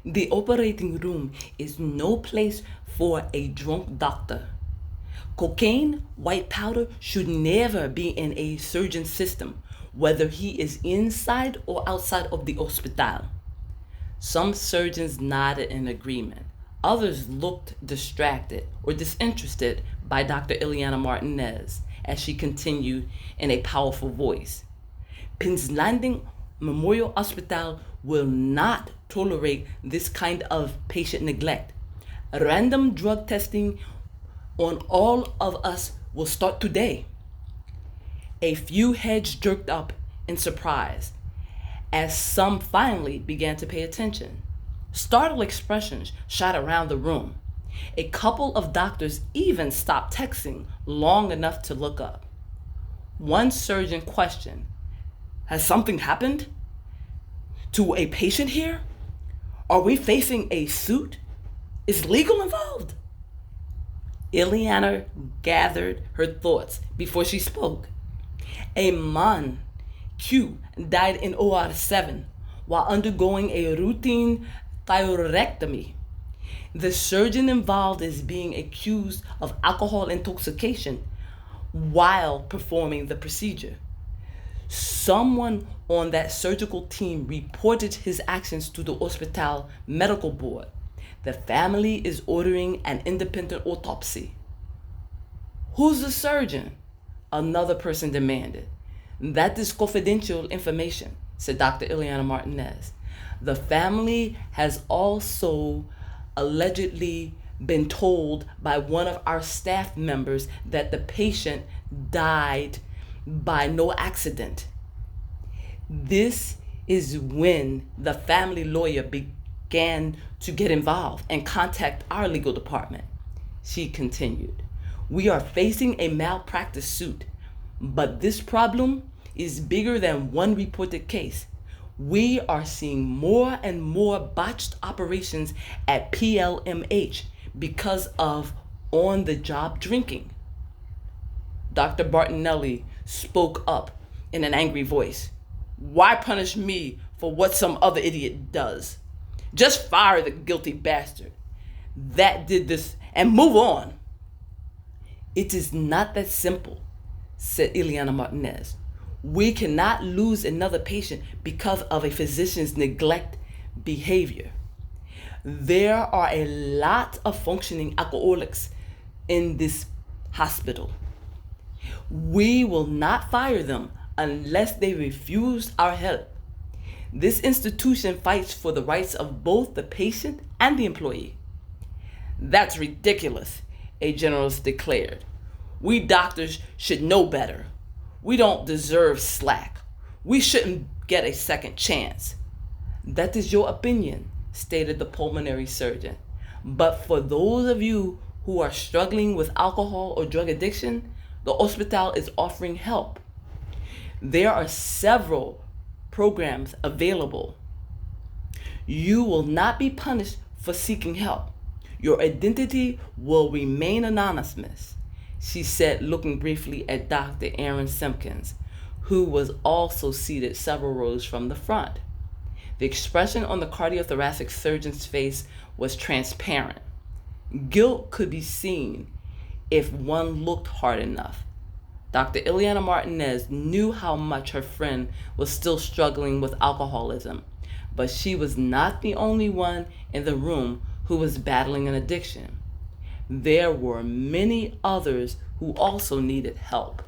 The operating room is no place for a drunk doctor. Cocaine, white powder should never be in a surgeon's system, whether he is inside or outside of the hospital. Some surgeons nodded in agreement. Others looked distracted or disinterested by Dr. Ileana Martinez as she continued in a powerful voice. Pins Landing Memorial Hospital will not tolerate this kind of patient neglect. Random drug testing on all of us will start today. A few heads jerked up in surprise as some finally began to pay attention. Startled expressions shot around the room. A couple of doctors even stopped texting long enough to look up. One surgeon questioned, "Has something happened to a patient here? Are we facing a suit? Is legal involved?" Ileana gathered her thoughts before she spoke. A man, Q, died in OR 7 while undergoing a routine thyroidectomy. The surgeon involved is being accused of alcohol intoxication while performing the procedure. Someone on that surgical team reported his actions to the hospital medical board. The family is ordering an independent autopsy. "Who's the surgeon?" another person demanded. "That is confidential information," said Dr. Ileana Martinez. "The family has also allegedly been told by one of our staff members that the patient died by no accident." This is when the family lawyer began to get involved and contact our legal department. She continued, "We are facing a malpractice suit, but this problem is bigger than one reported case. We are seeing more and more botched operations at PLMH because of on-the-job drinking." Dr. Bartonelli spoke up in an angry voice. "Why punish me for what some other idiot does? Just fire the guilty bastard that did this and move on." "It is not that simple," said Ileana Martinez. "We cannot lose another patient because of a physician's neglect behavior. There are a lot of functioning alcoholics in this hospital. We will not fire them unless they refuse our help. This institution fights for the rights of both the patient and the employee." "That's ridiculous," a generalist declared. "We doctors should know better. We don't deserve slack. We shouldn't get a second chance." "That is your opinion," stated the pulmonary surgeon. "But for those of you who are struggling with alcohol or drug addiction, the hospital is offering help. There are several programs available. You will not be punished for seeking help. Your identity will remain anonymous," she said, looking briefly at Dr. Aaron Simpkins, who was also seated several rows from the front. The expression on the cardiothoracic surgeon's face was transparent. Guilt could be seen if one looked hard enough. Dr. Ileana Martinez knew how much her friend was still struggling with alcoholism, but she was not the only one in the room who was battling an addiction. There were many others who also needed help.